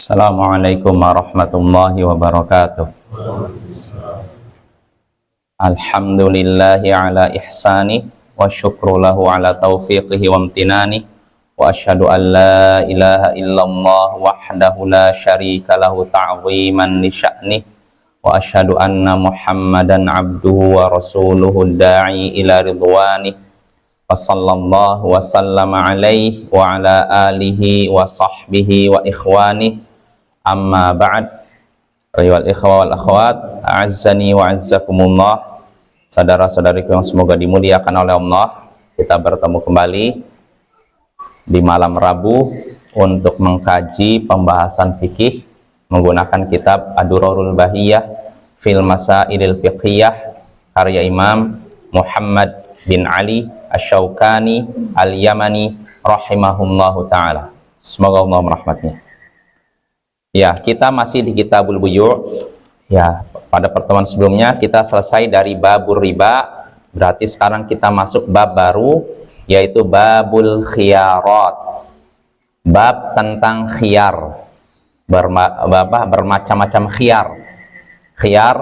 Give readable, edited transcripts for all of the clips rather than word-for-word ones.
Assalamualaikum warahmatullahi wabarakatuh. Alhamdulillahi ala ihsani wa syukru lahu ala taufiqihi wa amtinani wa asyhadu an la ilaha illallah wahdahu la syarika lahu ta'ziman li sya'ni wa asyhadu anna muhammadan abduhu wa rasuluhu da'i ila ridwani wa sallallahu wa sallama alaihi wa ala alihi wa sahbihi wa ikhwani amma ba'd. Ayyuhal ikhwa wal akhwat, a'azzani wa a'azzakumullah. Saudara-saudariku yang semoga dimuliakan oleh Allah, kita bertemu kembali di malam Rabu untuk mengkaji pembahasan fikih menggunakan kitab Ad-Durarul Bahiyah fil Masailil Fiqhiyah karya Imam Muhammad bin Ali Asy-Syaukani Al-Yamani rahimahullahu ta'ala. Semoga Allah merahmatinya. Ya, kita masih di Kitabul Buyu'. Ya, pada pertemuan sebelumnya kita selesai dari babur riba. Berarti sekarang kita masuk bab baru, yaitu babul khiyarat. Bab tentang khiyar. Bermacam-macam khiyar. Khiyar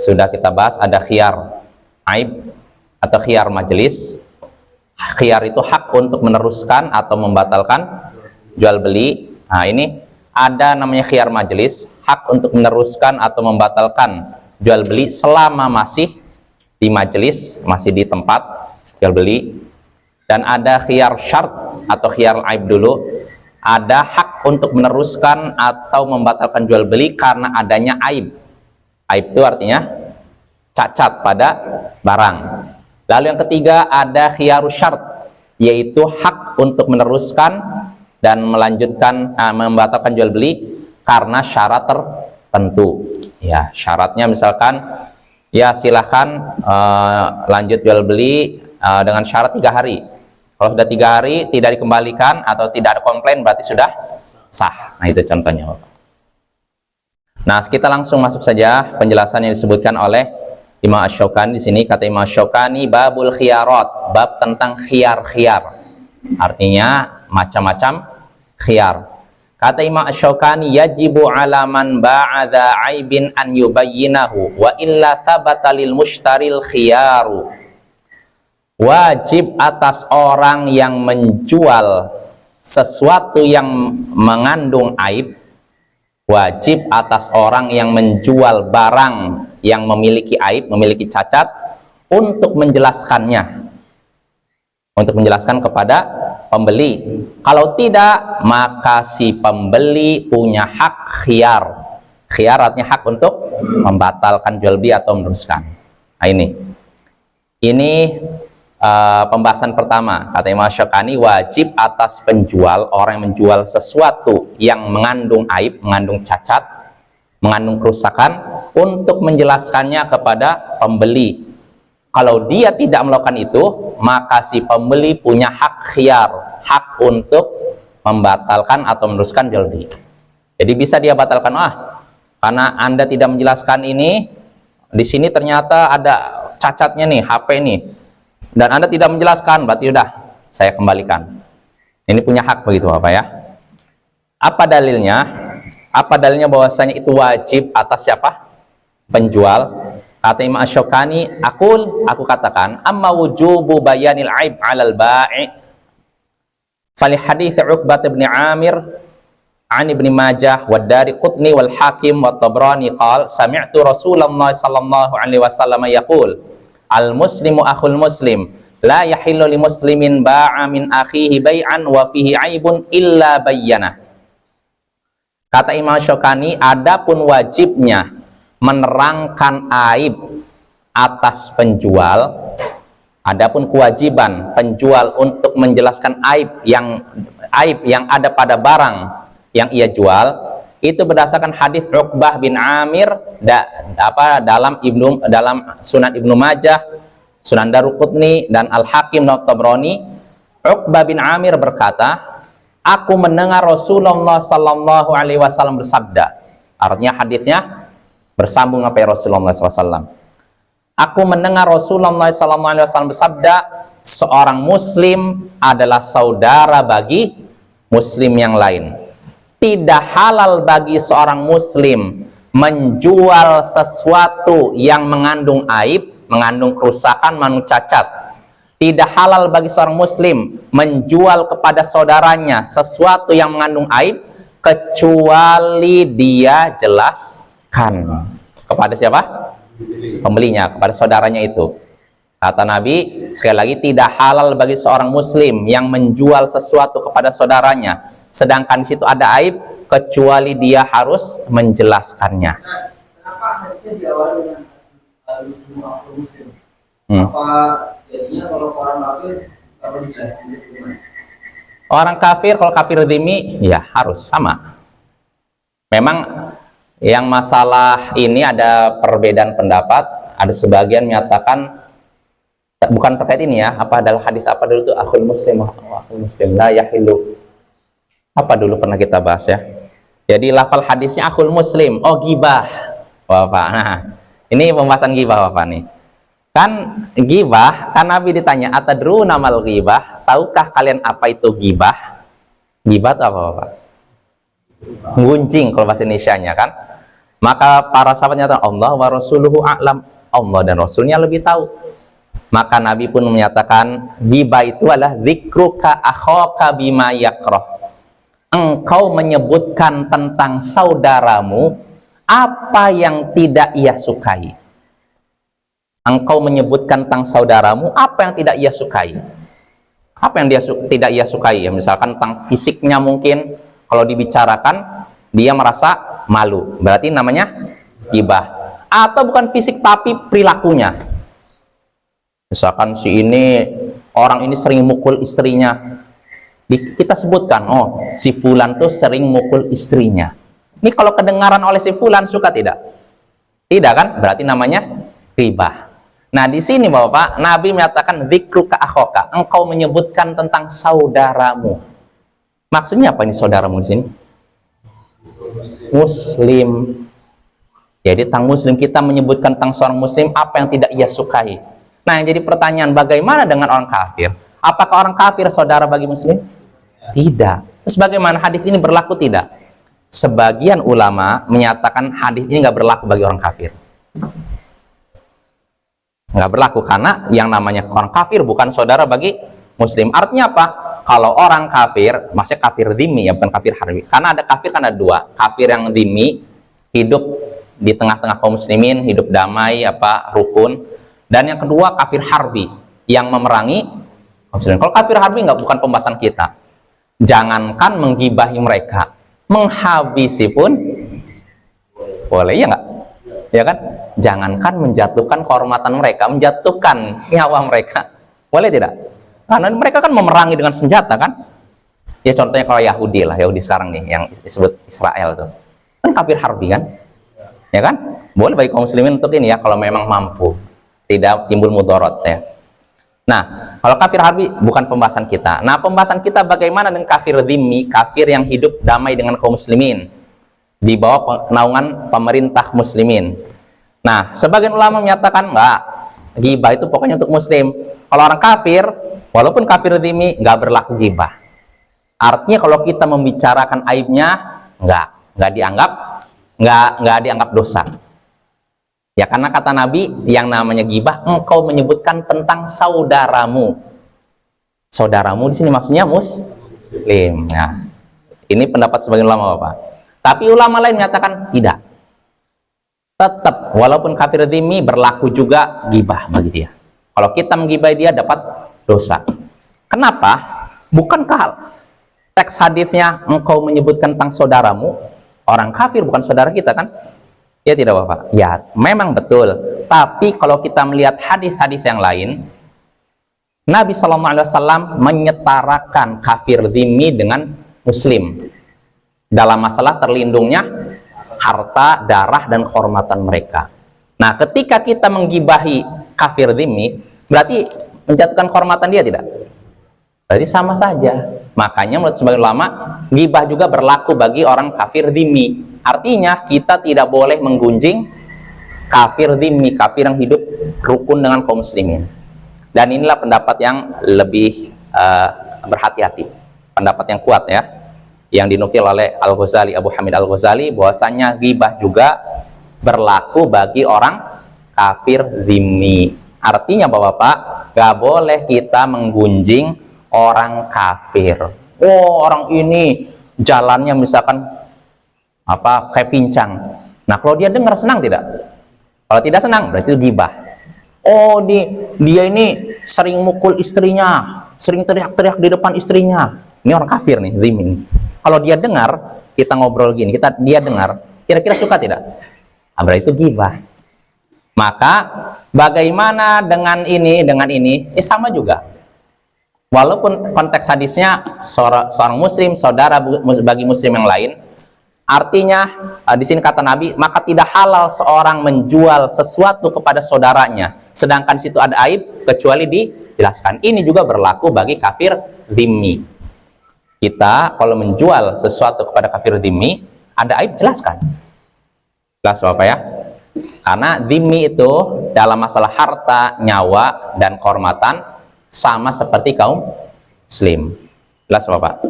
sudah kita bahas, ada khiyar aib atau khiyar majelis. Khiyar itu hak untuk meneruskan atau membatalkan jual beli. Nah, ini ada namanya khiyar majelis, hak untuk meneruskan atau membatalkan jual beli selama masih di majelis, masih di tempat jual beli. Dan ada khiyar syart atau khiyar aib dulu, ada hak untuk meneruskan atau membatalkan jual beli karena adanya aib. Aib itu artinya cacat pada barang. Lalu yang ketiga ada khiyarus syart, yaitu hak untuk meneruskan dan melanjutkan membatalkan jual beli karena syarat tertentu. Ya, syaratnya misalkan ya silahkan lanjut jual beli dengan syarat 3 hari. Kalau sudah 3 hari tidak dikembalikan atau tidak ada komplain, berarti sudah sah. Nah, itu contohnya. Nah, kita langsung masuk saja penjelasan yang disebutkan oleh Imam Asy-Syaukani. Di sini kata Imam Asy-Syaukani babul khiyarat, bab tentang khiyar-khiyar. Artinya macam-macam khiyar. Kata Imam Asy-Syaukani, yajibu ala man ba'adha aibin an yubayyinahu wa illa thabata lil mushtaril khiyaru. Wajib atas orang yang menjual sesuatu yang mengandung aib, wajib atas orang yang menjual barang yang memiliki aib, memiliki cacat, untuk menjelaskannya, untuk menjelaskan kepada pembeli. Kalau tidak, maka si pembeli punya hak khiyar. Khiyar artinya hak untuk membatalkan jual beli atau meneruskan. Nah, ini pembahasan pertama. Kata Imam Asy-Syaukani, wajib atas penjual, orang yang menjual sesuatu yang mengandung aib, mengandung cacat, mengandung kerusakan, untuk menjelaskannya kepada pembeli. Kalau dia tidak melakukan itu, maka si pembeli punya hak khiyar, hak untuk membatalkan atau meneruskan jual beli. Jadi bisa dia batalkan, karena Anda tidak menjelaskan ini, di sini ternyata ada cacatnya nih, HP nih, dan Anda tidak menjelaskan, berarti udah saya kembalikan. Ini punya hak begitu Bapak ya. Apa dalilnya? Apa dalilnya bahwasanya itu wajib atas siapa? Penjual. Kata Imam Asy-Syaukani, aku katakan, amma wujubu bayanil aib 'alal ba'i fali hadits Uqbah bin Amir an Ibnu Majah wa Dariqutni wal Hakim wa Tabrani qala sami'tu Rasulullah sallallahu alaihi wasallam yaqul al muslimu akhul muslim la yahillu li muslimin ba'a min akhihi bai'an wa fihi aibun illa bayyana. Kata Imam Asy-Syaukani, adapun wajibnya menerangkan aib atas penjual, adapun kewajiban penjual untuk menjelaskan aib yang ada pada barang yang ia jual, itu berdasarkan hadis Uqbah bin Amir dalam Sunan Ibnu Majah, Sunan Daruqutni dan Al-Hakim dan Tabrani. Uqbah bin Amir berkata, aku mendengar Rasulullah sallallahu alaihi wasallam bersabda. Artinya hadisnya bersambung apa Rasulullah SAW. Aku mendengar Rasulullah SAW bersabda, seorang muslim adalah saudara bagi muslim yang lain. tidak halal bagi seorang muslim menjual sesuatu yang mengandung aib, mengandung kerusakan, mengandung cacat. Tidak halal bagi seorang muslim menjual kepada saudaranya sesuatu yang mengandung aib, kecuali dia jelaskan kepada siapa? Pembelinya, kepada saudaranya itu. Kata Nabi, sekali lagi, tidak halal bagi seorang muslim yang menjual sesuatu kepada saudaranya sedangkan di situ ada aib, kecuali dia harus menjelaskannya. Kenapa hadisnya diawali dengan muslim? Apa jadinya kalau orang kafir kalau dijelasin gimana? Orang kafir, kalau kafir dhimmi, ya harus sama. Memang yang masalah ini ada perbedaan pendapat. Ada sebagian menyatakan bukan terkait ini ya, apa adalah hadis apa dulu tuh, akhul muslim la yahillu. Apa dulu pernah kita bahas ya. Jadi lafal hadisnya akhul muslim, oh gibah. Bapak. Nah, ini pembahasan gibah Bapak nih. Kan gibah, kan Nabi ditanya, atadruna mal gibah, tahukah kalian apa itu gibah? Gibah itu apa Bapak? Gunjing kalau bahasa Indonesianya kan. Maka para sahabatnya nyatakan, Allah wa rasuluhu a'lam, Allah dan Rasulnya lebih tahu. Maka Nabi pun menyatakan, gibah itu adalah dzikruka akhaka bima yakrah. Engkau menyebutkan tentang saudaramu apa yang tidak ia sukai. Engkau menyebutkan tentang saudaramu apa yang tidak ia sukai. Apa yang dia tidak ia sukai? Ya, misalkan tentang fisiknya mungkin, kalau dibicarakan dia merasa malu. Berarti namanya gibah. Atau bukan fisik tapi perilakunya. Misalkan si ini, orang ini sering mukul istrinya. Kita sebutkan, oh si fulan tuh sering mukul istrinya. Ini kalau kedengaran oleh si fulan, suka tidak? Tidak kan? Berarti namanya ghibah. Nah di sini Bapak, Nabi menyatakan dzikruka akhaka, engkau menyebutkan tentang saudaramu. Maksudnya apa ini saudaramu di sini? Muslim. Jadi tentang muslim, kita menyebutkan tentang seorang muslim apa yang tidak ia sukai. Nah yang jadi pertanyaan, bagaimana dengan orang kafir? Apakah orang kafir saudara bagi muslim? Tidak. Terus bagaimana hadis ini berlaku tidak? Sebagian ulama menyatakan hadis ini nggak berlaku bagi orang kafir. Nggak berlaku karena yang namanya orang kafir bukan saudara bagi muslim. Artinya apa? Kalau orang kafir, maksudnya kafir dhimmi ya, bukan kafir harbi. Karena ada kafir, kan ada dua. Kafir yang dhimmi, hidup di tengah-tengah kaum muslimin, hidup damai, rukun. Dan yang kedua kafir harbi, yang memerangi kaum muslimin. Kalau kafir harbi bukan pembahasan kita. Jangankan menggibahi mereka, menghabisi pun boleh, ya nggak? Ya kan? Jangankan menjatuhkan kehormatan mereka, menjatuhkan nyawa mereka, boleh tidak? Karena mereka kan memerangi dengan senjata kan? Ya contohnya kalau Yahudi lah, Yahudi sekarang nih yang disebut Israel tuh, kan kafir harbi kan? Ya kan? Boleh bagi kaum muslimin untuk ini ya, kalau memang mampu, tidak timbul mudorot ya. Nah, kalau kafir harbi bukan pembahasan kita. Nah, pembahasan kita bagaimana dengan kafir dhimmi, kafir yang hidup damai dengan kaum muslimin di bawah naungan pemerintah muslimin. Nah, sebagian ulama menyatakan enggak, ghibah itu pokoknya untuk muslim. Kalau orang kafir, walaupun kafir dhimmi, enggak berlaku ghibah. Artinya kalau kita membicarakan aibnya, enggak dianggap dosa. Ya karena kata Nabi, yang namanya ghibah, engkau menyebutkan tentang saudaramu. Saudaramu di sini maksudnya muslim. Nah, ini pendapat sebagian ulama Bapak. Tapi ulama lain menyatakan tidak. Tetap walaupun kafir dhimmi berlaku juga ghibah bagi dia. Kalau kita menggibahi dia dapat dosa. Kenapa? Bukankah teks hadisnya engkau menyebutkan tentang saudaramu? Orang kafir bukan saudara kita kan? Ya tidak Bapak? Ya memang betul. Tapi kalau kita melihat hadis-hadis yang lain, Nabi SAW menyetarakan kafir dhimmi dengan muslim dalam masalah terlindungnya harta, darah, dan kehormatan mereka. Nah ketika kita menggibahi kafir dhimmi, berarti menjatuhkan kehormatan dia tidak? Berarti sama saja. Makanya menurut sebagian ulama, ghibah juga berlaku bagi orang kafir dhimmi. Artinya kita tidak boleh menggunjing kafir dhimmi, kafir yang hidup rukun dengan kaum muslimin. Dan inilah pendapat yang lebih berhati-hati, pendapat yang kuat ya, yang dinukil oleh Al-Ghazali, Abu Hamid Al-Ghazali, bahwasanya ghibah juga berlaku bagi orang kafir zimmi. Artinya Bapak-bapak, gak boleh kita menggunjing orang kafir. Oh, orang ini jalannya misalkan kayak pincang. Nah, kalau dia dengar senang tidak? Kalau tidak senang berarti itu ghibah. Oh, dia ini sering mukul istrinya, sering teriak-teriak di depan istrinya. Ini orang kafir nih, zimmi. Kalau dia dengar, kita ngobrol gini, dia dengar, kira-kira suka tidak? Nah, berarti itu ghibah. Maka bagaimana dengan ini? Sama juga. Walaupun konteks hadisnya seorang muslim, saudara bagi muslim yang lain, artinya di sini kata Nabi, maka tidak halal seorang menjual sesuatu kepada saudaranya, sedangkan situ ada aib, kecuali dijelaskan. Ini juga berlaku bagi kafir zimmi. Kita kalau menjual sesuatu kepada kafir dhimmi, ada aib, jelaskan. Jelas Bapak ya? Karena dhimmi itu dalam masalah harta, nyawa, dan kehormatan sama seperti kaum muslim. Jelas Bapak?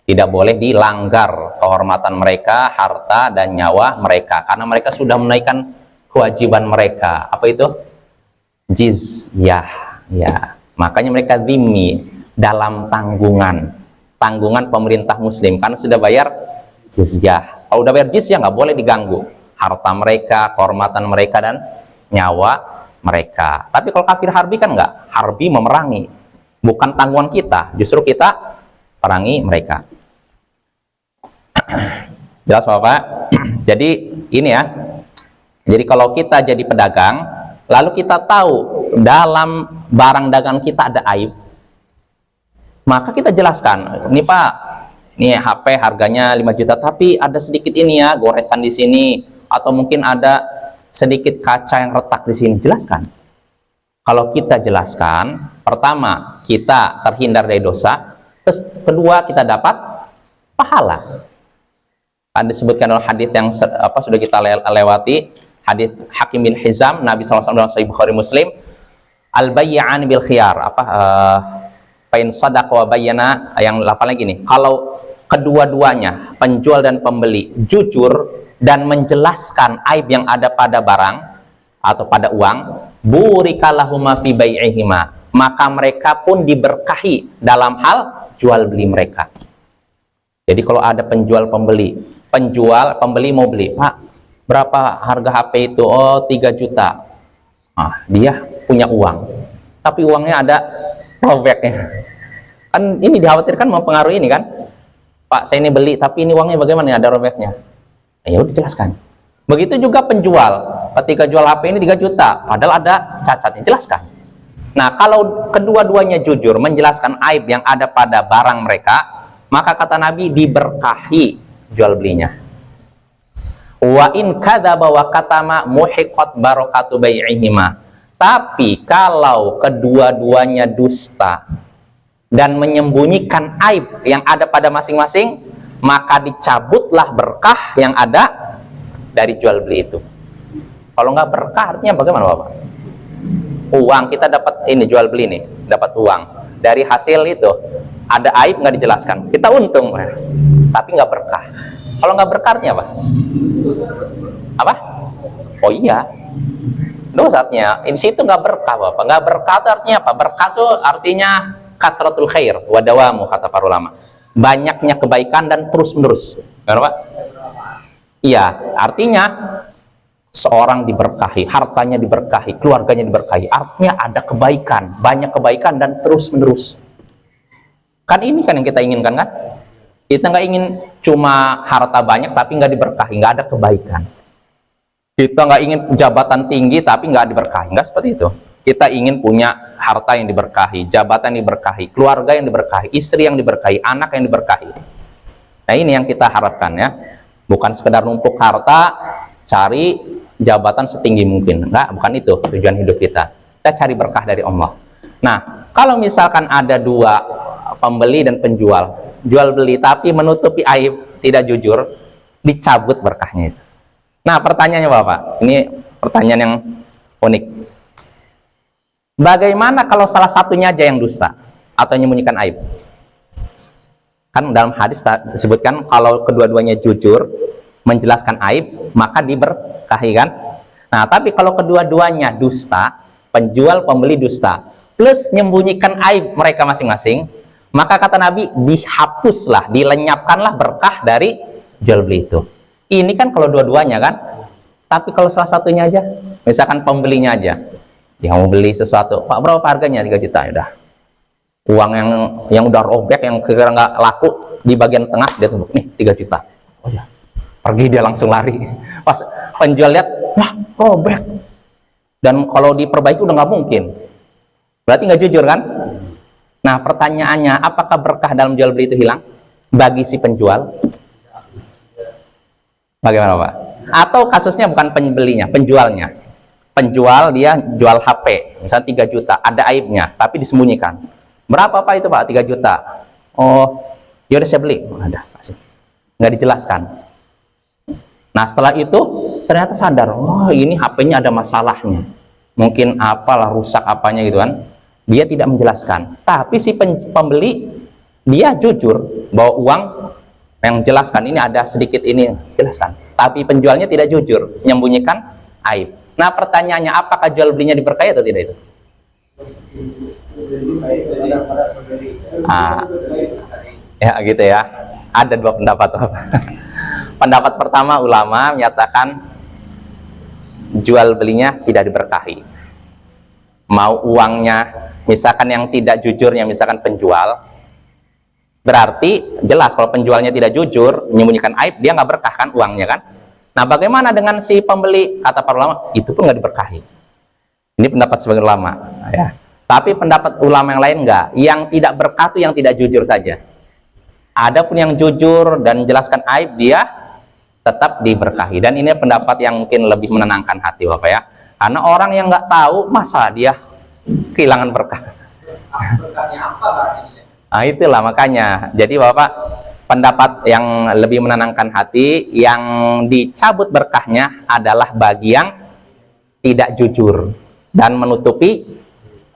Tidak boleh dilanggar kehormatan mereka, harta, dan nyawa mereka. Karena mereka sudah menaikkan kewajiban mereka. Apa itu? Jizyah. Ya. Makanya mereka dhimmi dalam tanggungan pemerintah muslim, karena sudah bayar jizyah. Kalau udah bayar jizyah nggak boleh diganggu harta mereka, kehormatan mereka, dan nyawa mereka. Tapi kalau kafir harbi kan nggak, harbi memerangi, bukan tanggungan kita, justru kita perangi mereka. Jelas Bapak? Jadi ini ya, jadi kalau kita jadi pedagang, lalu kita tahu dalam barang dagangan kita ada aib, maka kita jelaskan, ini Pak, ini HP harganya 5 juta, tapi ada sedikit ini ya, goresan di sini, atau mungkin ada sedikit kaca yang retak di sini. Jelaskan. Kalau kita jelaskan, pertama, kita terhindar dari dosa, terus kedua, kita dapat pahala. Ada disebutkan dalam hadis yang sudah kita lewati, hadis Hakim bin Hizam, Nabi SAW dalam Sahih Bukhari Muslim, al-bayya'an bil khiyar, fa'in sadaq wa bayyana, yang lafalnya gini, kalau kedua-duanya, penjual dan pembeli, jujur dan menjelaskan aib yang ada pada barang atau pada uang, burikalahuma fi bai'ihima, maka mereka pun diberkahi dalam hal jual beli mereka. Jadi kalau ada penjual pembeli, pembeli mau beli, Pak, berapa harga HP itu? Oh, 3 juta. Dia punya uang, tapi uangnya ada robeknya. Kan ini dikhawatirkan mempengaruhi ini kan, Pak, saya ini beli tapi ini uangnya bagaimana, ada robeknya. Ya udah jelaskan. Begitu juga penjual, ketika jual HP ini 3 juta padahal ada cacatnya, jelaskan. Nah, kalau kedua-duanya jujur menjelaskan aib yang ada pada barang mereka, maka kata Nabi diberkahi jual belinya. Wa in kadzaba wa katama muhiqat barakatu bai'ihima. Tapi kalau kedua-duanya dusta dan menyembunyikan aib yang ada pada masing-masing, maka dicabutlah berkah yang ada dari jual beli itu. Kalau nggak berkah artinya bagaimana Bapak? Uang kita dapat ini, jual beli nih, dapat uang dari hasil itu, ada aib nggak dijelaskan, kita untung, tapi nggak berkah. Kalau nggak berkah artinya apa? Apa? Oh iya, dosa artinya. Di situ nggak berkah Bapak. Nggak berkah itu artinya apa? Berkah itu artinya kathratul khair wa dawamu, kata para ulama. Banyaknya kebaikan dan terus menerus. Benar Pak? Iya, artinya seorang diberkahi, hartanya diberkahi, keluarganya diberkahi. Artinya ada kebaikan, banyak kebaikan dan terus menerus. Kan ini kan yang kita inginkan kan? Kita nggak ingin cuma harta banyak tapi nggak diberkahi, nggak ada kebaikan. Kita nggak ingin jabatan tinggi tapi nggak diberkahi, nggak seperti itu. Kita ingin punya harta yang diberkahi, jabatan yang diberkahi, keluarga yang diberkahi, istri yang diberkahi, anak yang diberkahi. Nah ini yang kita harapkan ya. Bukan sekedar numpuk harta, cari jabatan setinggi mungkin. Enggak, bukan itu tujuan hidup kita. Kita cari berkah dari Allah. Nah, kalau misalkan ada dua pembeli dan penjual, jual beli tapi menutupi aib, tidak jujur, dicabut berkahnya itu. Nah, pertanyaannya Bapak, ini pertanyaan yang unik. Bagaimana kalau salah satunya aja yang dusta atau menyembunyikan aib? Kan dalam hadis disebutkan kalau kedua-duanya jujur menjelaskan aib maka diberkahi kan. Nah tapi kalau kedua-duanya dusta, penjual pembeli dusta plus menyembunyikan aib mereka masing-masing, maka kata Nabi dihapuslah, dilenyapkanlah berkah dari jual beli itu. Ini kan kalau dua-duanya kan. Tapi kalau salah satunya aja, misalkan pembelinya aja yang mau beli sesuatu, Pak berapa harganya? 3 juta. Ya udah, uang yang udah robek, yang kira nggak laku di bagian tengah dia tumbuk, nih 3 juta. Oh ya, pergi dia langsung lari. Pas penjual lihat, wah robek, dan kalau diperbaiki udah nggak mungkin, berarti nggak jujur kan. Nah pertanyaannya, apakah berkah dalam jual beli itu hilang bagi si penjual? Bagaimana Pak? Atau kasusnya bukan pembelinya, penjualnya. Penjual dia jual HP misalnya 3 juta, ada aibnya tapi disembunyikan. Berapa Pak itu Pak? 3 juta. Oh, ya udah saya beli. Ada, masih nggak dijelaskan. Nah setelah itu ternyata sadar, oh ini HP-nya ada masalahnya, mungkin apalah rusak apanya gitu kan. Dia tidak menjelaskan, tapi si pembeli dia jujur bahwa uang yang jelaskan ini ada sedikit ini, jelaskan. Tapi penjualnya tidak jujur, menyembunyikan aib. Nah pertanyaannya, apakah jual belinya diberkahi atau tidak itu? Ya gitu ya. Ada 2 pendapat. Pendapat pertama, ulama menyatakan jual belinya tidak diberkahi. Mau uangnya, misalkan yang tidak jujurnya, misalkan penjual, berarti jelas kalau penjualnya tidak jujur, menyembunyikan aib, dia nggak berkah kan uangnya kan. Nah bagaimana dengan si pembeli? Kata para ulama, itu pun nggak diberkahi. Ini pendapat sebagian ulama ya. Tapi pendapat ulama yang lain enggak, yang tidak berkah itu yang tidak jujur saja. Adapun yang jujur dan menjelaskan aib, dia tetap diberkahi. Dan ini pendapat yang mungkin lebih menenangkan hati Bapak ya, karena orang yang nggak tahu masa dia kehilangan berkah. Berkahnya apa Pak? Nah itulah makanya, jadi Bapak, pendapat yang lebih menenangkan hati, yang dicabut berkahnya adalah bagi yang tidak jujur dan menutupi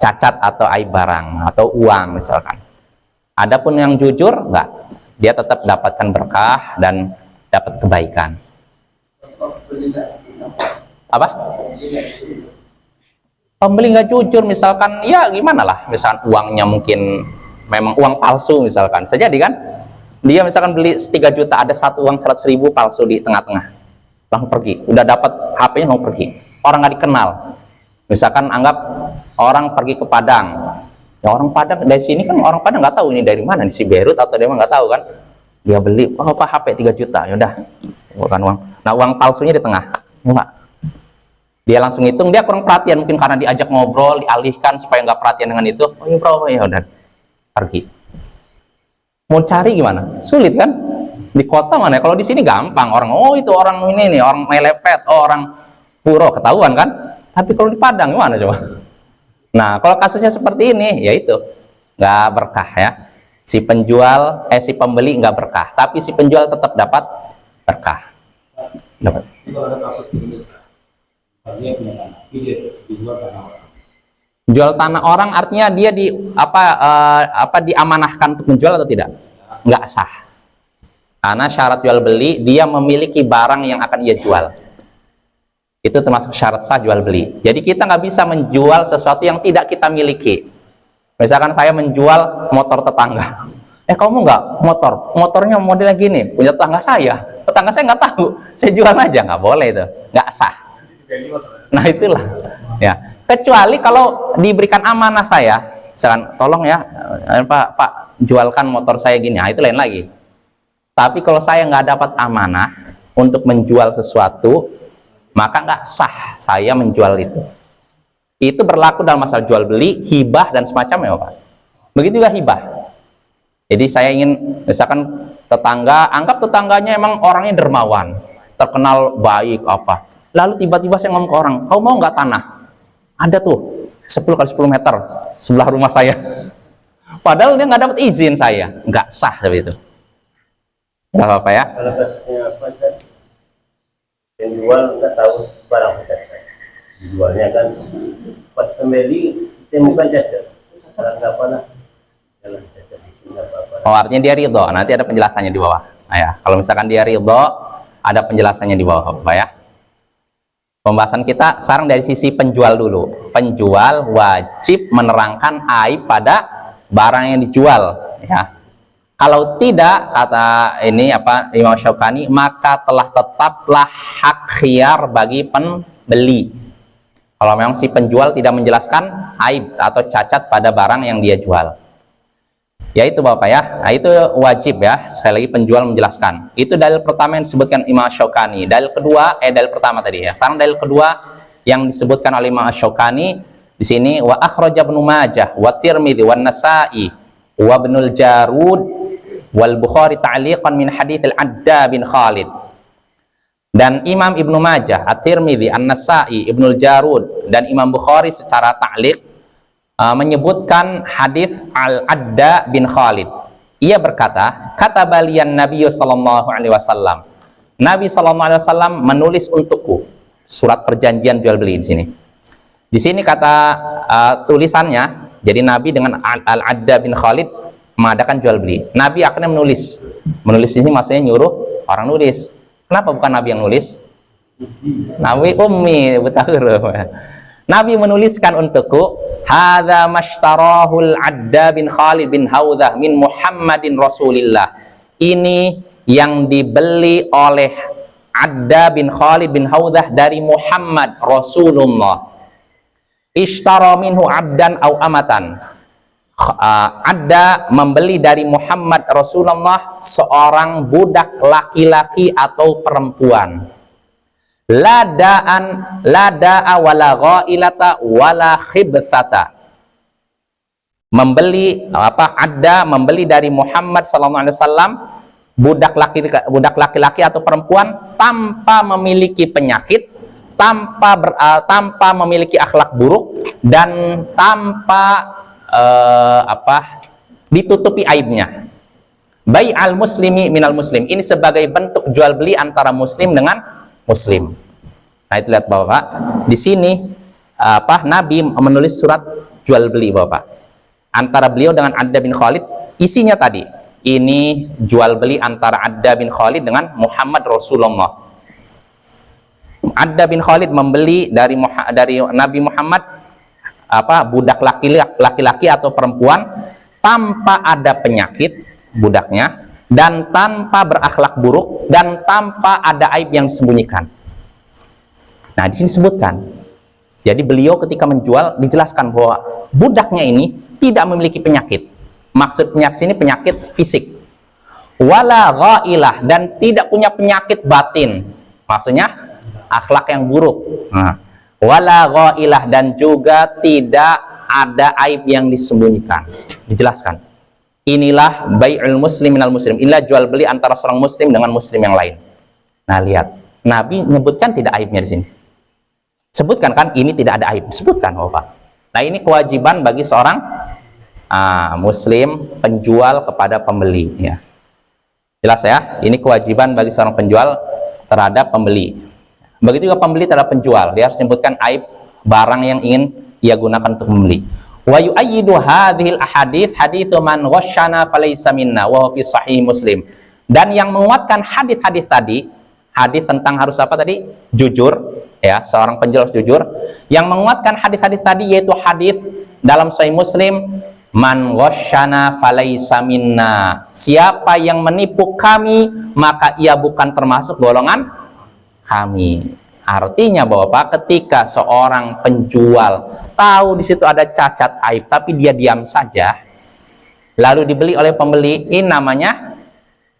cacat atau aib barang atau uang misalkan. Adapun yang jujur enggak, dia tetap dapatkan berkah dan dapat kebaikan. Apa? Pembeli nggak jujur misalkan, ya gimana lah, misalkan uangnya mungkin memang uang palsu misalkan, sejadi kan dia misalkan beli 3 juta, ada satu uang 100.000 palsu di tengah-tengah, langsung pergi, udah dapat HP-nya langsung pergi, orang nggak dikenal. Misalkan anggap orang pergi ke Padang, ya orang Padang dari sini kan, orang Padang nggak tahu ini dari mana, di si Beirut atau dari mana nggak tahu kan, dia beli, oh apa HP 3 juta, yaudah bukan uang. Nah uang palsunya di tengah, enggak, dia langsung hitung, dia kurang perhatian mungkin karena diajak ngobrol, dialihkan supaya nggak perhatian dengan itu, oh ini berapa ya, udah pergi. Mau cari gimana? Sulit kan? Di kota mana? Kalau di sini gampang, orang oh itu orang ini nih, orang melepet, oh orang Puro, ketahuan kan? Tapi kalau di Padang gimana coba? Nah kalau kasusnya seperti ini, ya itu nggak berkah ya. Si penjual, si pembeli nggak berkah, tapi si penjual tetap dapat berkah. Dapat. Kalau ada kasus ini, dia punya tanah, dia dijual tanah orang. Jual tanah orang artinya dia di diamanahkan untuk menjual atau tidak? Nggak sah. Karena syarat jual beli dia memiliki barang yang akan ia jual. Itu termasuk syarat sah jual beli. Jadi kita nggak bisa menjual sesuatu yang tidak kita miliki. Misalkan saya menjual motor tetangga. Kamu nggak motornya modelnya gini, punya tetangga saya nggak tahu, saya jual aja, nggak boleh itu, nggak sah. Nah itulah ya. Kecuali kalau diberikan amanah saya, misalkan tolong ya Pak jualkan motor saya gini, nah itu lain lagi. Tapi kalau saya nggak dapat amanah untuk menjual sesuatu, maka nggak sah saya menjual itu. Itu berlaku dalam masalah jual beli, hibah dan semacamnya Pak. Begitu juga hibah. Jadi saya ingin misalkan tetangga, anggap tetangganya emang orangnya dermawan, terkenal baik apa. Lalu tiba-tiba saya ngomong ke orang, kau mau nggak tanah? Ada tuh 10 kali 10 meter sebelah rumah saya. Padahal dia nggak dapat izin saya, nggak sah seperti itu. Nggak apa-apa ya. Kalau kasusnya apa kan? Yang jual nggak tahu barang cacat. Dijualnya kan pas pembeli temukan cacat. Barang nggak pernah Kalau cacat itu nggak apa-apa. Oh, artinya dia ridho. Nanti ada penjelasannya di bawah. Nah, ya, kalau misalkan dia ridho, ada penjelasannya di bawah, Bapak ya. Pembahasan kita sekarang dari sisi penjual dulu. Penjual wajib menerangkan aib pada barang yang dijual, ya. Kalau tidak, kata ini apa Imam Syaukani, maka telah tetaplah hak khiyar bagi pembeli. Kalau memang si penjual tidak menjelaskan aib atau cacat pada barang yang dia jual. Ya itu Bapak ya, nah itu wajib ya, sekali lagi penjual menjelaskan. Itu dalil pertama yang disebutkan Imam Syaukani. Dalil kedua, dalil pertama tadi ya. Sekarang dalil kedua yang disebutkan oleh Imam Syaukani di sini, wa akhraja Ibnu Majah wa Tirmidzi wa Nasa'i wa Ibnul Jarud wal Bukhari ta'liqan min hadits Al-Adda bin Khalid. Dan Imam Ibnu Majah, At-Tirmidzi, An-Nasa'i, Ibnul Jarud dan Imam Bukhari secara ta'liq menyebutkan hadis Al-Adda bin Khalid. Ia berkata, kata balian Nabi sallallahu alaihi wasallam. Nabi sallallahu alaihi wasallam menulis untukku surat perjanjian jual beli di sini. Di sini kata tulisannya, jadi Nabi dengan Al-Adda bin Khalid mengadakan jual beli. Nabi akhirnya menulis. Menulis ini maksudnya nyuruh orang nulis. Kenapa bukan Nabi yang nulis? Nabi ummi, betul. Nabi menuliskan untukku, hadza mashtarahul Adda bin Khalid bin Haudzah min Muhammadin Rasulillah. Ini yang dibeli oleh Adda bin Khalid bin Haudzah dari Muhammad Rasulullah. Ishtara minhu abdan au amatan. Adda membeli dari Muhammad Rasulullah seorang budak laki-laki atau perempuan. La da'a wala ghailata wala khibthata. Membeli Adda membeli dari Muhammad sallallahu alaihi wasallam budak laki-laki atau perempuan tanpa memiliki penyakit, tanpa memiliki akhlak buruk dan tanpa ditutupi aibnya. Bai'al muslimi minal muslim. Ini sebagai bentuk jual beli antara muslim dengan muslim. Nah, itu lihat Bapak. Di sini Nabi menulis surat jual beli Bapak. Antara beliau dengan Adda bin Khalid, isinya tadi. Ini jual beli antara Adda bin Khalid dengan Muhammad Rasulullah. Adda bin Khalid membeli dari Nabi Muhammad budak laki-laki atau perempuan tanpa ada penyakit budaknya, dan tanpa berakhlak buruk, dan tanpa ada aib yang disembunyikan. Nah, di sini disebutkan. Jadi beliau ketika menjual dijelaskan bahwa budaknya ini tidak memiliki penyakit. Maksud penyakit ini penyakit fisik. Wala ghailah, dan tidak punya penyakit batin. Maksudnya akhlak yang buruk. Nah, wala ghailah, dan juga tidak ada aib yang disembunyikan. Dijelaskan. Inilah bai'ul muslim minal muslim. Inilah jual beli antara seorang muslim dengan muslim yang lain. Nah, lihat. Nabi menyebutkan tidak aibnya di sini. Sebutkan kan, ini tidak ada aib. Sebutkan, Bapak. Nah, ini kewajiban bagi seorang muslim penjual kepada pembeli. Ya. Jelas ya? Ini kewajiban bagi seorang penjual terhadap pembeli. Begitu juga pembeli terhadap penjual. Dia harus menyebutkan aib barang yang ingin ia gunakan untuk membeli. Wa yu'ayyidu hadhil ahadits haditsu man ghasyana falaysa minna wa fi sahih Muslim. Dan yang menguatkan hadis-hadis tadi, hadis tentang harus apa tadi? Jujur, ya, seorang penjual harus jujur. Yang menguatkan hadis-hadis tadi yaitu hadis dalam sahih Muslim, man ghasyana falaysa minna. Siapa yang menipu kami, maka ia bukan termasuk golongan kami. Artinya Bapak, ketika seorang penjual tahu di situ ada cacat aib, tapi dia diam saja, lalu dibeli oleh pembeli, ini namanya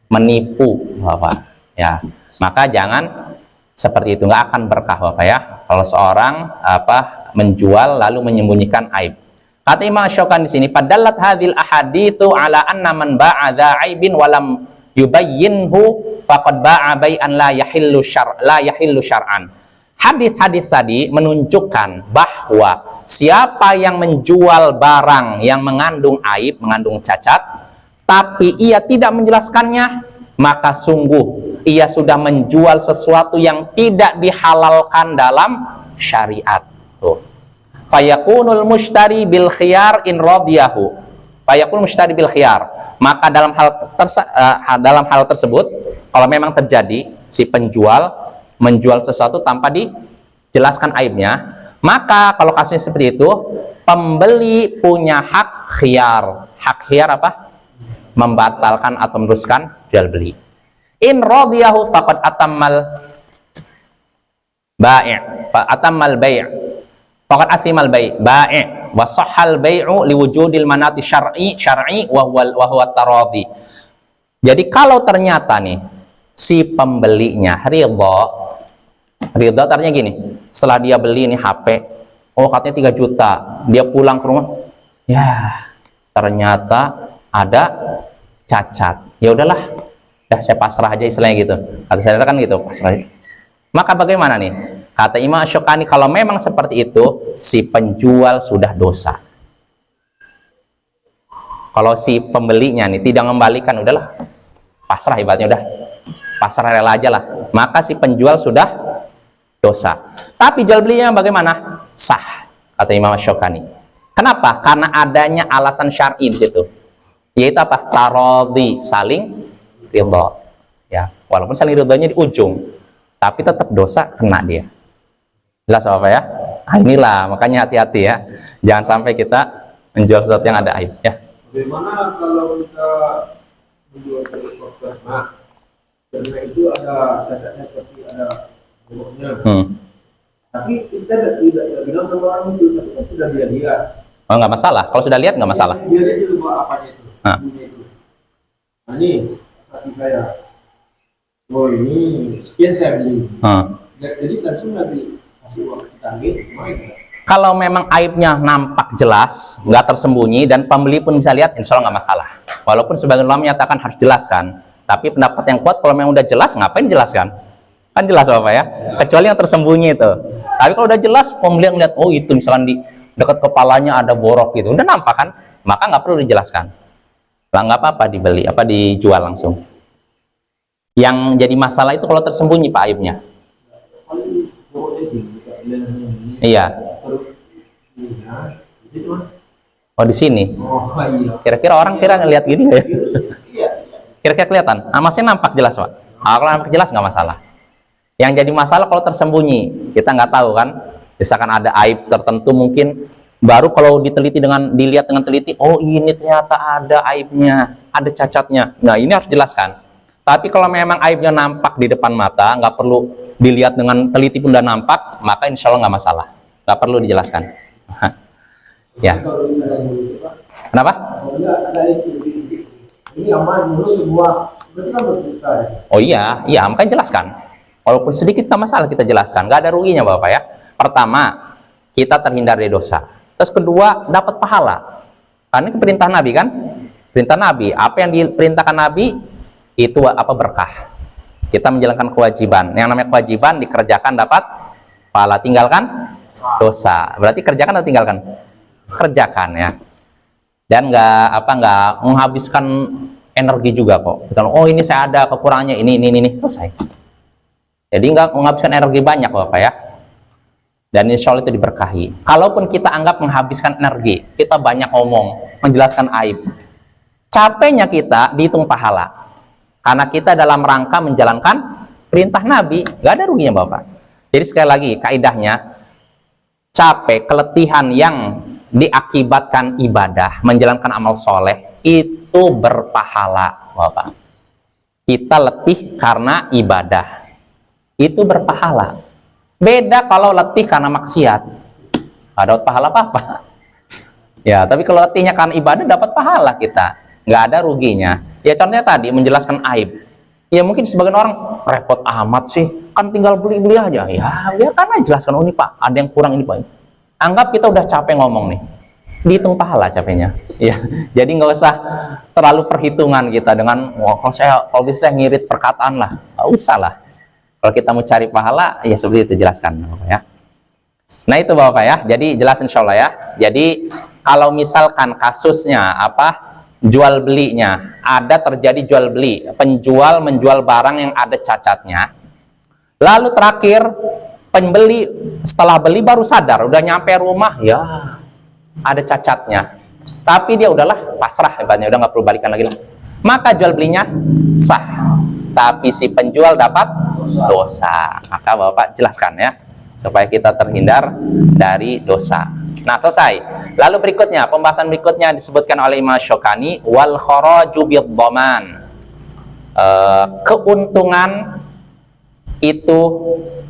menipu, Bapak. Ya, maka jangan seperti itu, nggak akan berkah, Bapak ya. Kalau seorang menjual lalu menyembunyikan aib. Kata Imam Syaukani di sini, fadallat hadhil ahaditsu ala anna man ba'a dza aibin walam yubayyinhu faqad ba'a bai'an la yahillu syar'an. Hadis-hadis tadi menunjukkan bahwa siapa yang menjual barang yang mengandung aib, mengandung cacat, tapi ia tidak menjelaskannya, maka sungguh ia sudah menjual sesuatu yang tidak dihalalkan dalam syariat. Tuh. Fayakunul mushtari bil khiyar in radiyahu. Fayaqul mushtari bil khiyar. Maka dalam hal tersebut, kalau memang terjadi si penjual menjual sesuatu tanpa dijelaskan aibnya, maka kalau kasusnya seperti itu, pembeli punya hak khiyar. Hak khiyar apa? Membatalkan atau meneruskan jual beli. In radiyahu faqad atammal bai', faqad athimal bai' wa sahhal bai'u liwujudil manati syar'i wa huwa taradi. Jadi kalau ternyata nih si pembelinya ridha artinya gini, setelah dia beli nih HP, oh katanya 3 juta, dia pulang ke rumah, ya ternyata ada cacat, ya udahlah, dah saya pasrah aja istilahnya gitu. Kata saya kan gitu, pasrah aja. Maka bagaimana nih? Kata Imam Asy-Syaukani, kalau memang seperti itu, si penjual sudah dosa. Kalau si pembelinya nih tidak mengembalikan, udahlah, pasrah ibaratnya, udah pasrah rela aja lah. Maka si penjual sudah dosa. Tapi jual belinya bagaimana? Sah, kata Imam Asy-Syaukani. Kenapa? Karena adanya alasan syar'i di situ. Yaitu apa? Tarodi, saling ridho. Ya, walaupun saling ridhonya di ujung, tapi tetap dosa kena dia. Jelas apa ya? Nah, inilah makanya hati-hati ya. Jangan sampai kita menjual sesuatu yang ada aib ya. Bagaimana kalau kita menjual sesuatu karena itu ada cacatnya seperti ada buruknya. Tapi kita tidak bilang sama orang itu, tapi kan sudah dia lihat. Oh, nggak masalah. Kalau sudah lihat nggak masalah. Dia lihat dulu apanya itu. Nah ini saksi saya. Oh ini sekian saya beli. Jadi langsung nanti kasih uang kita gitu. Kalau memang aibnya nampak jelas, nggak tersembunyi, dan pembeli pun bisa lihat, insya Allah nggak masalah. Walaupun sebagian ulama menyatakan harus jelaskan, tapi pendapat yang kuat kalau memang udah jelas, ngapain jelaskan? Kan jelas Bapak ya? Kecuali yang tersembunyi itu. Tapi kalau udah jelas, pembeli ngeliat, oh itu misalkan di dekat kepalanya ada borok gitu, udah nampak kan? Maka nggak perlu dijelaskan. Nggak apa-apa dibeli, dijual langsung. Yang jadi masalah itu kalau tersembunyi Pak aibnya. Iya. Oh di sini. Kira-kira orang ngeliat gini nggak ya? Kira-kira kelihatan? Masih nampak jelas Pak. Kalau nampak jelas nggak masalah. Yang jadi masalah kalau tersembunyi, kita nggak tahu kan. Misalkan ada aib tertentu mungkin baru kalau dilihat dengan teliti, oh ini ternyata ada aibnya, ada cacatnya. Nah ini harus jelaskan. Tapi kalau memang aibnya nampak di depan mata, nggak perlu dilihat dengan teliti pun udah nampak, maka insya Allah nggak masalah, nggak perlu dijelaskan. Ya. Kenapa? Ini aman dulu semua. Berarti kan berdusta ya? Oh iya, makanya jelaskan. Walaupun sedikit nggak masalah kita jelaskan, nggak ada ruginya Bapak ya. Pertama, kita terhindar dari dosa. Terus kedua, dapat pahala. Karena itu perintah Nabi kan? Perintah Nabi. Apa yang diperintahkan Nabi itu apa berkah. Kita menjalankan kewajiban. Yang namanya kewajiban dikerjakan dapat pahala, tinggalkan dosa. Berarti kerjakan atau tinggalkan? Kerjakan ya. Dan nggak menghabiskan energi juga kok. Oh ini saya ada kekurangannya ini selesai. Jadi nggak menghabiskan energi banyak Bapak ya. Dan insya Allah itu diberkahi. Kalaupun kita anggap menghabiskan energi, kita banyak ngomong, menjelaskan aib, capeknya kita dihitung pahala. Karena kita dalam rangka menjalankan perintah Nabi, nggak ada ruginya Bapak. Jadi sekali lagi, kaidahnya, capek, keletihan yang diakibatkan ibadah, menjalankan amal soleh, itu berpahala Bapak. Kita letih karena ibadah, itu berpahala. Beda kalau letih karena maksiat, nggak dapat pahala apa-apa. Ya, tapi kalau letihnya karena ibadah dapat pahala kita, nggak ada ruginya. Ya contohnya tadi menjelaskan aib. Ya mungkin sebagian orang repot amat sih, kan tinggal beli aja. Ya karena jelaskan, oh ini Pak, ada yang kurang ini Pak. Anggap kita udah capek ngomong nih, dihitung pahala capeknya. Ya, jadi nggak usah terlalu perhitungan kita dengan kalau bisa saya ngirit perkataan lah, nggak usah lah. Kalau kita mau cari pahala, ya seperti itu jelaskan Bapak ya. Nah itu Bapak ya, jadi jelas insya Allah ya. Jadi kalau misalkan kasusnya jual belinya, ada terjadi jual beli, penjual menjual barang yang ada cacatnya, lalu terakhir pembeli setelah beli baru sadar, udah nyampe rumah, ya ada cacatnya. tapi dia udahlah pasrah, hebatnya udah nggak perlu balikan lagi lah, maka jual belinya sah, tapi si penjual dapat dosa. Maka Bapak jelaskan ya, supaya kita terhindar dari dosa. Nah, selesai. Lalu berikutnya, pembahasan berikutnya disebutkan oleh Imam Syukani, wal kharaju bid-dhaman. Keuntungan itu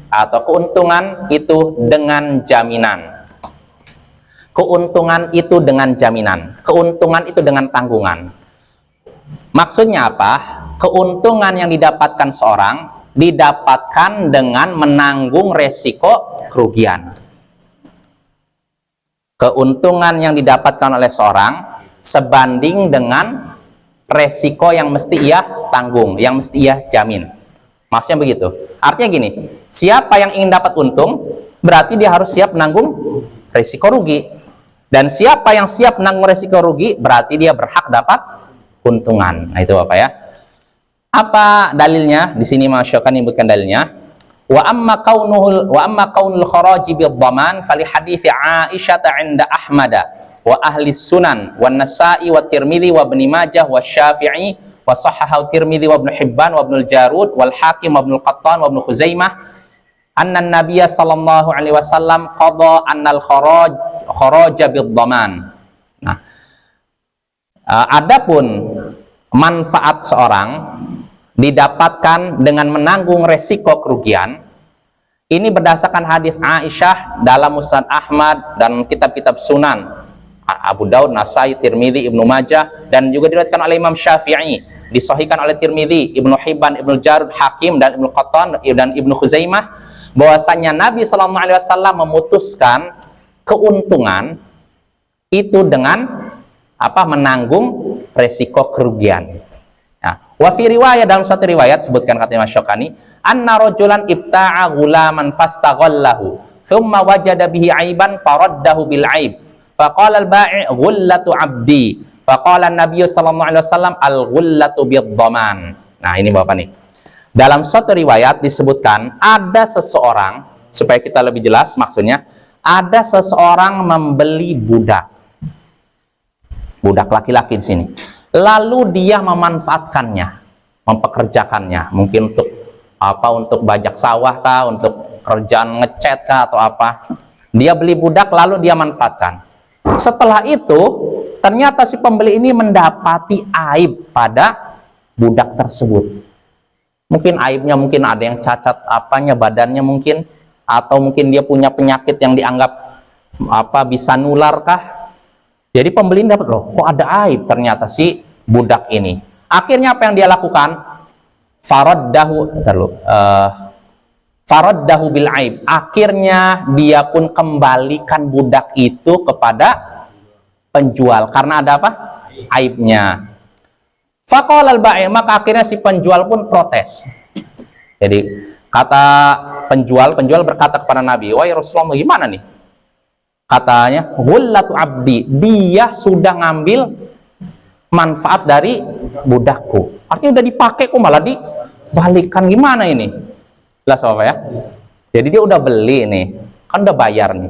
atau keuntungan itu dengan jaminan. Keuntungan itu dengan jaminan. Keuntungan itu dengan tanggungan. Maksudnya apa? Keuntungan yang didapatkan seorang didapatkan dengan menanggung resiko kerugian. Keuntungan yang didapatkan oleh seorang sebanding dengan resiko yang mesti ia tanggung, yang mesti ia jamin. Maksudnya begitu. Artinya gini, siapa yang ingin dapat untung, berarti dia harus siap menanggung resiko rugi. Dan siapa yang siap menanggung resiko rugi, berarti dia berhak dapat keuntungan. Nah, itu Bapak ya. Apa dalilnya? Di sini Mas Syukani menyebutkan dalilnya. Wa amma kaunul kharaji bid-dhaman fali hadithi Aisyah 'inda Ahmad wa ahli sunan wa Nasa'i wa Tirmidzi wa Ibnu Majah wa Syafi'i wa sahahahu Tirmidzi wa Ibnu Hibban wa Ibnu Jarud wal Hakim wa Ibnu Qattan wa Ibnu Khuzaimah anna Nabiyya sallallahu alaihi wasallam qada annal kharaja bid-dhaman. Nah, adapun manfaat seorang didapatkan dengan menanggung resiko kerugian, ini berdasarkan hadis Aisyah dalam Musnad Ahmad dan kitab-kitab Sunan Abu Daud, Nasai, Tirmidzi, Ibnu Majah, dan juga diriwayatkan oleh Imam Syafi'i, disahihkan oleh Tirmidzi, Ibnu Hibban, Ibnu Jarud, Hakim, dan Ibnu Qattan dan Ibnu Khuzaimah, bahwasanya Nabi Shallallahu Alaihi Wasallam memutuskan keuntungan itu dengan apa? Menanggung resiko kerugian. Wa fi riwayat, dalam satu riwayat sebutkan kata Imam Syukani, anna rajulan ibta'a ghulaman fastaghallahu thumma wajada bihi aiban faraddahu bil aib faqala al bai' ghullatu 'abdi faqala an-nabiy sallallahu alaihi wasallam al ghullatu bid-dhaman. Nah, ini Bapak nih. Dalam suatu riwayat disebutkan ada seseorang, supaya kita lebih jelas maksudnya, ada seseorang membeli budak laki-laki di sini. Lalu dia memanfaatkannya, mempekerjakannya, mungkin untuk apa? Untuk bajak sawah kah, untuk kerjaan ngecat kah, atau apa? Dia beli budak lalu dia manfaatkan. Setelah itu ternyata si pembeli ini mendapati aib pada budak tersebut. Mungkin aibnya, mungkin ada yang cacat apanya, badannya mungkin, atau mungkin dia punya penyakit yang dianggap apa bisa nular kah. Jadi pembeli ini dapat, loh kok ada aib ternyata si budak ini. Akhirnya apa yang dia lakukan? Faraddahu bil aib. Akhirnya dia pun kembalikan budak itu kepada penjual karena ada apa? Aibnya. Faqala al bai', maka akhirnya si penjual pun protes. Jadi kata penjual berkata kepada Nabi, "Wahai Rasulullah, gimana nih?" Katanya, "Ghullatu 'abdi." Dia sudah ngambil manfaat dari budakku. Artinya udah dipakai kok malah dibalikan, gimana ini? Jelas Bapak ya? Jadi dia udah beli nih, kan udah bayar nih.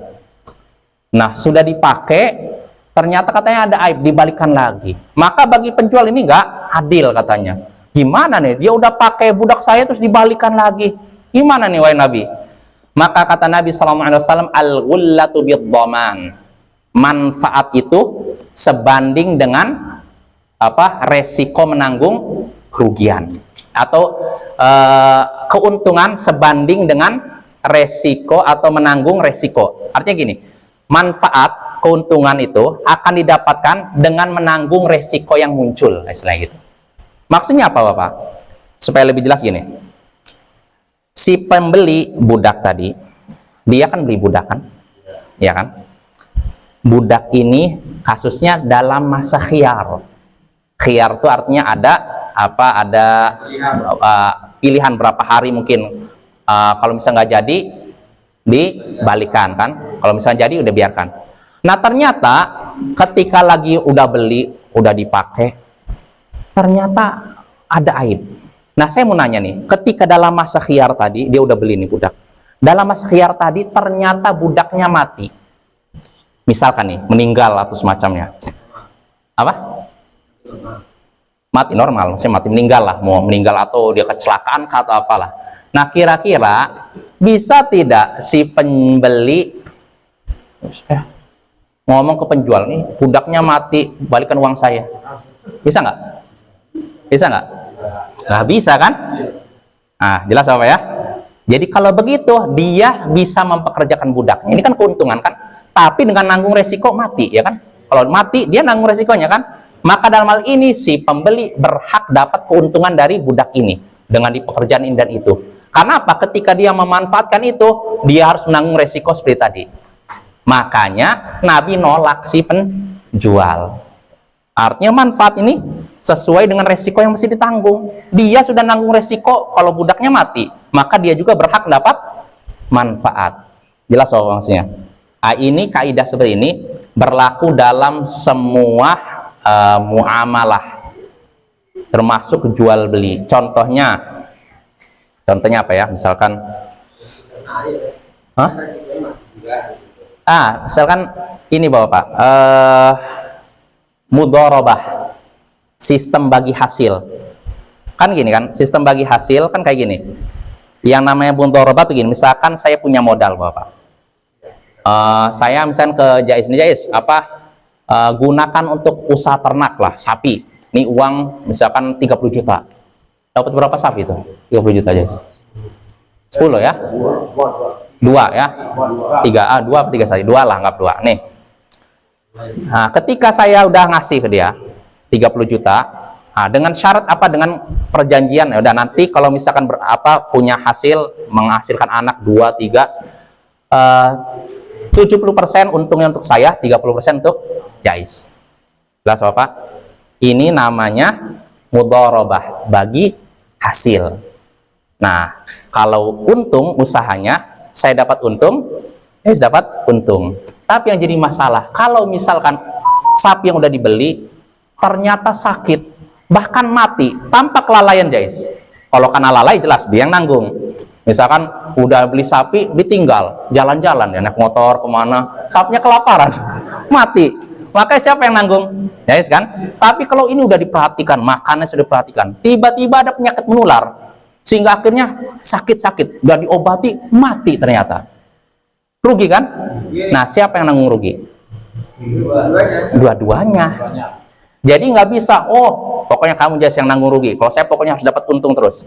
Nah, sudah dipakai, ternyata katanya ada aib, dibalikan lagi. Maka bagi penjual ini nggak adil katanya. Gimana nih? Dia udah pakai budak saya terus dibalikan lagi. Gimana nih wahai Nabi? Maka kata Nabi SAW, al-ghullatu bid-dhaman. Manfaat itu sebanding dengan apa? Resiko menanggung kerugian. Atau keuntungan sebanding dengan resiko atau menanggung resiko. Artinya gini, manfaat, keuntungan itu akan didapatkan dengan menanggung resiko yang muncul. Istilahnya gitu. Maksudnya apa Bapak? Supaya lebih jelas gini. Si pembeli budak tadi, dia kan beli budak kan? Ya kan? Budak ini kasusnya dalam masa khiyar. Khiyar itu artinya ada apa? Ada pilihan berapa hari mungkin. Kalau misalnya nggak jadi, dibalikan kan? Kalau misalnya jadi, udah biarkan. Nah ternyata ketika lagi udah beli, udah dipakai, ternyata ada aib. Nah saya mau nanya nih, ketika dalam masa khiyar tadi, dia udah beli nih budak. Dalam masa khiyar tadi, ternyata budaknya mati. Misalkan nih, meninggal atau semacamnya. Apa? Mati normal, maksudnya mati meninggal lah, mau meninggal atau dia kecelakaan atau apalah. Nah, kira-kira bisa tidak si pembeli ngomong ke penjual, nih budaknya mati, balikan uang saya? Bisa nggak? Bisa nggak? Nggak bisa kan? Nah, jelas apa ya? Jadi kalau begitu dia bisa mempekerjakan budaknya. Ini kan keuntungan kan? Tapi dengan nanggung resiko mati, ya kan? Kalau mati dia nanggung resikonya kan? Maka dalam hal ini si pembeli berhak dapat keuntungan dari budak ini dengan di pekerjaan ini dan itu. Karena apa? Ketika dia memanfaatkan itu, dia harus menanggung resiko seperti tadi. Makanya Nabi nolak si penjual. Artinya manfaat ini sesuai dengan resiko yang mesti ditanggung. Dia sudah nanggung resiko kalau budaknya mati, maka dia juga berhak dapat manfaat. Jelas apa maksudnya? Ini kaidah seperti ini berlaku dalam semua muamalah, termasuk jual beli. Contohnya apa ya? Misalkan, misalkan ini Bapak, mudharabah, sistem bagi hasil. Kan gini kan, sistem bagi hasil kan kayak gini. Yang namanya mudharabah tuh gini, misalkan saya punya modal Bapak. Saya misalkan ke Jais, nih Jais, gunakan untuk usaha ternak lah, sapi. Ini uang misalkan 30 juta. Dapat berapa sapi itu? 30 juta Jais. 10 ya? 2 ya? 3 sapi. 2 lah, anggap 2. Nih. Nah, ketika saya udah ngasih ke dia 30 juta, dengan syarat apa? Dengan perjanjian ya udah nanti kalau misalkan punya hasil menghasilkan anak 2, 3, 70% untungnya untuk saya, 30% untuk Jais. Jelas Bapak? Ini namanya mudharabah, bagi hasil. Nah, kalau untung usahanya saya dapat untung, Jais dapat untung. Tapi yang jadi masalah, kalau misalkan sapi yang udah dibeli ternyata sakit, bahkan mati tanpa kelalaian Jais. Kalau karena lalai jelas dia yang nanggung. Misalkan udah beli sapi ditinggal jalan-jalan ya, naik motor kemana, sapinya kelaparan mati, maka siapa yang nanggung? Jais kan? Tapi kalau ini udah diperhatikan, makannya sudah diperhatikan, tiba-tiba ada penyakit menular sehingga akhirnya sakit-sakit, udah diobati mati ternyata, rugi kan? Nah, siapa yang nanggung rugi? Dua-duanya. Jadi nggak bisa, oh pokoknya kamu Jais yang nanggung rugi, kalau saya pokoknya harus dapat untung terus.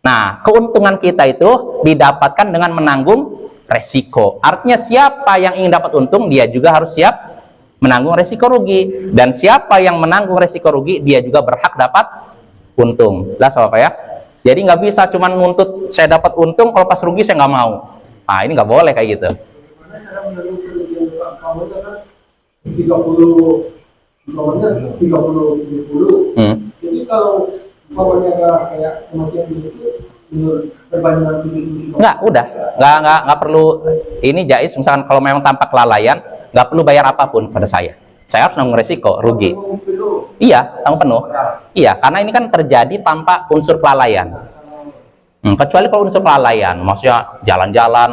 Nah, keuntungan kita itu didapatkan dengan menanggung resiko. Artinya siapa yang ingin dapat untung, dia juga harus siap menanggung resiko rugi. Dan siapa yang menanggung resiko rugi, dia juga berhak dapat untung. Jelas apa ya? Jadi nggak bisa cuma nuntut saya dapat untung, kalau pas rugi saya nggak mau. Nah, ini nggak boleh kayak gitu. Bagaimana cara menanggung kerugian kamu kan 30, 70. Jadi kalau umpamanya kayak kematian itu perbandingan 70. Nggak perlu. Ini Jais misalkan kalau memang tanpa kelalaian, nggak perlu bayar apapun pada saya. Saya harus nanggung resiko rugi. Iya, tanggung penuh. Iya, karena ini kan terjadi tanpa unsur kelalaian. Kecuali kalau unsur kelalaian, maksudnya jalan-jalan,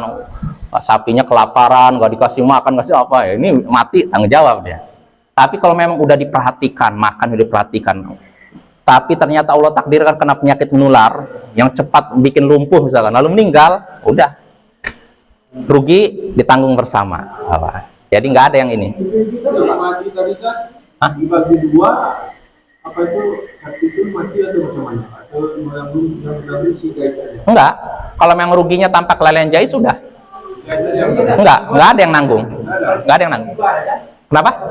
sapinya kelaparan, nggak dikasih makan, ngasih apa ya, ini mati, tanggung jawab dia. Tapi kalau memang udah diperhatikan, makan udah diperhatikan, tapi ternyata Allah takdirkan kena penyakit menular yang cepat bikin lumpuh misalkan, lalu meninggal, udah rugi ditanggung bersama. Jadi nggak ada yang ini. Kalau mati tadi kan dibagi 2, apa itu sapi itu mati atau bagaimana? Atau yang si Jais aja? Enggak, kalau memang ruginya tanpa kelalaian Jais sudah. Enggak ada yang nanggung. Enggak ada yang nanggung. Kenapa?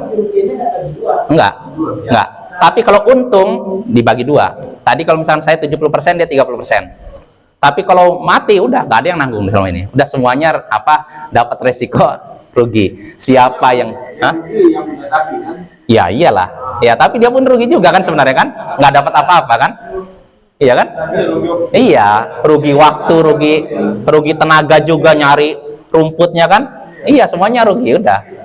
Enggak. Tapi kalau untung dibagi 2. Tadi kalau misalnya saya 70%, dia 30%. Tapi kalau mati udah nggak ada yang nanggung selama ini. Udah semuanya dapat resiko rugi. Siapa yang Ya iyalah. Ya, tapi dia pun rugi juga kan sebenarnya kan? Nggak dapat apa-apa kan? Iya kan? Iya, rugi waktu, rugi tenaga juga nyari rumputnya kan? Iya, semuanya rugi udah.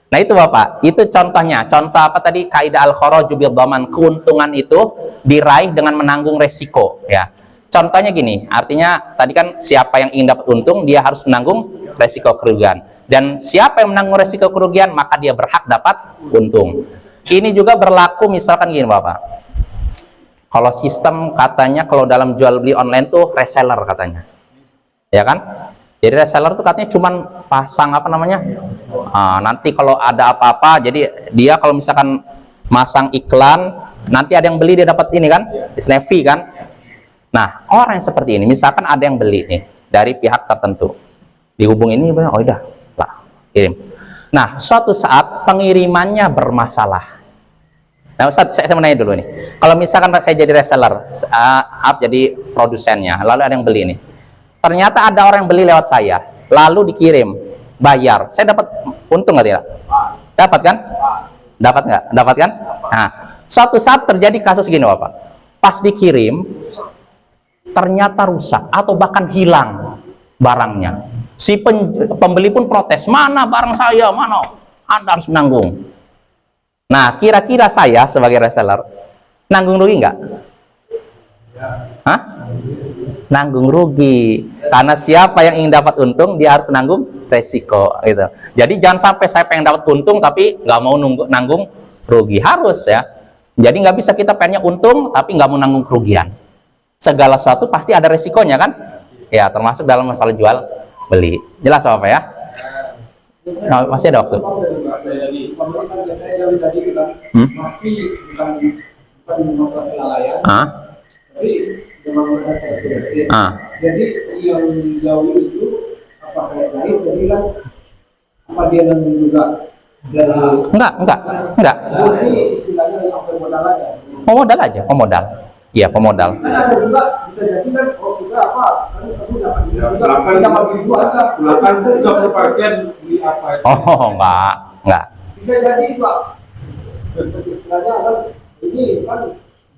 Nah itu Bapak, itu contohnya. Contoh apa tadi? Kaidah al-kharaju bid-dhaman. Keuntungan itu diraih dengan menanggung resiko ya. Contohnya gini, artinya tadi kan siapa yang ingin dapat untung, dia harus menanggung resiko kerugian. Dan siapa yang menanggung resiko kerugian, maka dia berhak dapat untung. Ini juga berlaku misalkan gini Bapak. Kalau sistem katanya kalau dalam jual beli online tuh reseller katanya. Ya kan? Jadi reseller tuh katanya cuman pasang apa namanya? Nanti kalau ada apa-apa, jadi dia kalau misalkan masang iklan, nanti ada yang beli dia dapat ini kan? Istilahnya fee kan? Nah, orang yang seperti ini, misalkan ada yang beli nih dari pihak tertentu. Dihubungi ini, oh udah, lah, kirim. Nah, suatu saat pengirimannya bermasalah. Nah, Ustaz, saya mau nanya dulu nih. Kalau misalkan saya jadi reseller, jadi produsennya, lalu ada yang beli nih. Ternyata ada orang yang beli lewat saya, lalu dikirim, bayar. Saya dapat untung nggak tidak? Dapat kan? Dapat nggak? Dapat kan? Nah, suatu saat terjadi kasus gini, Bapak. Pas dikirim, ternyata rusak atau bahkan hilang barangnya. Si pembeli pun protes, mana barang saya, mana? Anda harus menanggung. Nah, kira-kira saya sebagai reseller nanggung rugi nggak? Hah? Nanggung rugi. Karena siapa yang ingin dapat untung, dia harus nanggung resiko. Gitu. Jadi jangan sampai saya pengen dapat untung tapi nggak mau nanggung rugi. Harus ya. Jadi nggak bisa kita pengennya untung tapi nggak mau nanggung kerugian. Segala sesuatu pasti ada resikonya kan? Ya, termasuk dalam masalah jual beli. Jelas apa ya? Nah, masih ada waktu. Jadi yang jauh itu apa kayak guys jadi kan apa dia juga dari Enggak. jadi istilahnya yang pemodal aja. Pemodal aja, pemodal. Iya, pemodal. Kan ada juga bisa jadi kan kita apa kan kamu dapat kita bagi dua aja. 30% beli apa itu? Oh, enggak. Bisa jadi Pak. Istilahnya kan ini kan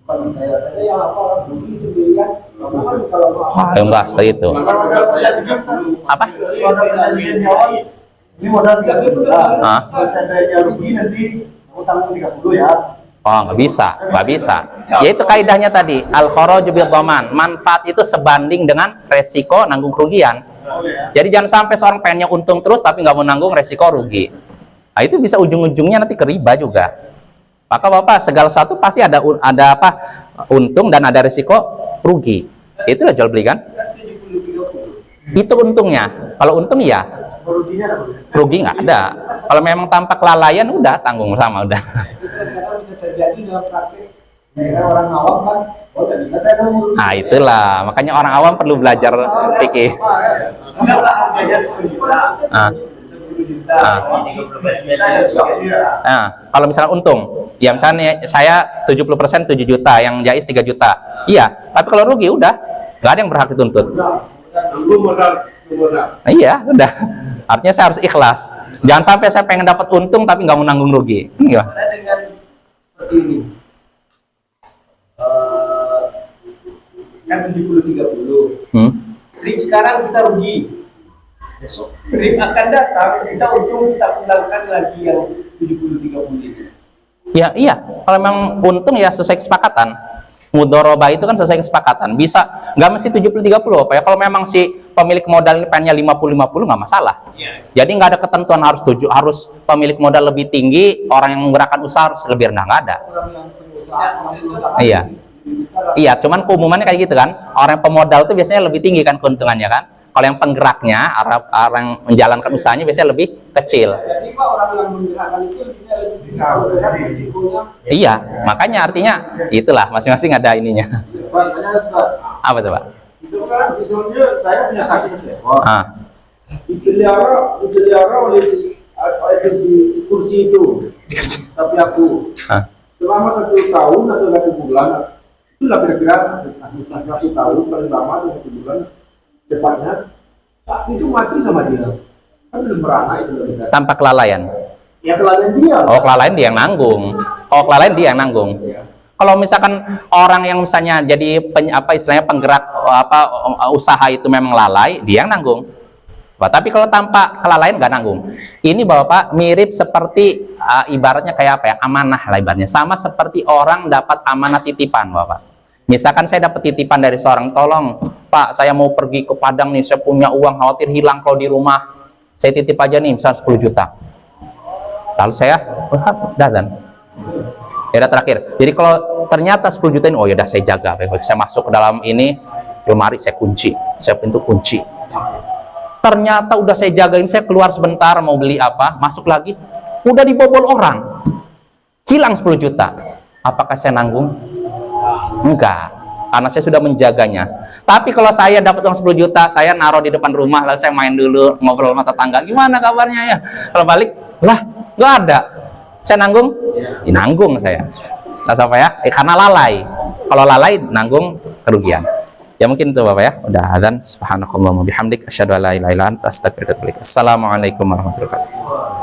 bukan saya saja yang apa beli sendirian. Kamu kan kalau Enggak seperti itu. Modal saya 30. Apa? Ini modal 30 juta. Hah? Kalau saya rugi nanti aku tanggung 30 ya. Oh, nggak bisa. Ya itu kaidahnya tadi, al-kharaju bil dhaman. Manfaat itu sebanding dengan resiko nanggung kerugian. Jadi jangan sampai seorang pengennya untung terus tapi nggak mau nanggung resiko rugi. Nah, itu bisa ujung-ujungnya nanti ke riba juga. Maka Bapak segala sesuatu pasti ada apa? Untung dan ada resiko rugi. Itulah jual beli kan? Itu untungnya. Kalau untung ya rugi nggak ada. Kalau memang tanpa kelalaian udah tanggung sama udah. kadang bisa terjadi dalam praktek mereka orang awam kan nggak bisa saya nanggung. Nah itulah makanya orang awam perlu belajar fikih. Kalau misalnya untung, ya misalnya saya 70% 7 juta, yang Jais 3 juta. Iya, tapi kalau rugi udah nggak ada yang berhak dituntut. Tanggung modal. Iya, udah. Artinya saya harus ikhlas. Jangan sampai saya pengen dapat untung tapi nggak mau nanggung rugi. Iya. Karena dengan seperti ini kan 70-30 RIP sekarang kita rugi, besok RIP akan datang kita untung, kita pulangkan lagi yang 70-30 ini. Ya iya, kalau memang untung ya sesuai kesepakatan. Mudoroba itu kan sesuai kesepakatan. Bisa nggak mesti 70-30 apa ya? Kalau memang si pemilik modal ini pengennya 50-50 nggak masalah. Jadi nggak ada ketentuan harus pemilik modal lebih tinggi, orang yang menggerakkan usaha harus lebih rendah, nggak ada. Orang yang pengusaha, orang usaha Iya. Iya, cuman keumumannya kayak gitu kan. Orang pemodal itu biasanya lebih tinggi kan keuntungannya kan. Kalau yang penggeraknya, orang yang menjalankan usahanya biasanya lebih kecil. Jadi Pak, orang yang menggerakkan itu bisa melihat risikonya. Iya, makanya artinya itulah masing-masing ada ininya. Apa tuh Pak? Itu kan misalnya saya punya sakit ekor. Dipelihara oleh di kursi itu. Tapi aku selama 1 tahun atau 1 bulan, itulah kira-kira 1 tahun paling lama atau 1 bulan cepatnya, sapi itu mati sama dia. Kan belum beranak itu. Tanpa kelalaian. Ya kelalaian dia. Oh, kelalaian dia yang nanggung. Kalau misalkan orang yang misalnya jadi istilahnya penggerak usaha itu memang lalai, dia yang nanggung. Tapi kalau tanpa kelalaian nggak nanggung. Ini Bapak mirip seperti ibaratnya kayak apa ya? Amanah lah ibaratnya. Sama seperti orang dapat amanah titipan, Bapak. Misalkan saya dapat titipan dari seorang, tolong Pak, saya mau pergi ke Padang nih, saya punya uang, khawatir hilang kalau di rumah. Saya titip aja nih, misal 10 juta. Lalu saya, dan Ya udah terakhir. Jadi kalau ternyata 10 juta ini, oh ya udah saya jaga. Saya masuk ke dalam ini, lemari saya kunci, saya pintu kunci. Ternyata udah saya jagain, saya keluar sebentar mau beli apa, masuk lagi, udah dibobol orang, hilang 10 juta. Apakah saya nanggung? Enggak, karena saya sudah menjaganya. Tapi kalau saya dapat uang 10 juta, saya naruh di depan rumah, lalu saya main dulu, ngobrol sama tetangga, gimana kabarnya ya? Kalau balik, lah, nggak ada. Saya nanggung? Ya, nanggung saya. Nah, apa ya? Karena lalai. Kalau lalai, nanggung kerugian. Ya mungkin itu Bapak ya. Udah adzan. Subhanakallahumma bihamdik asyhadu an la ilaha illa anta astaghfiruka wa atubu ilaik. Assalamualaikum warahmatullahi wabarakatuh.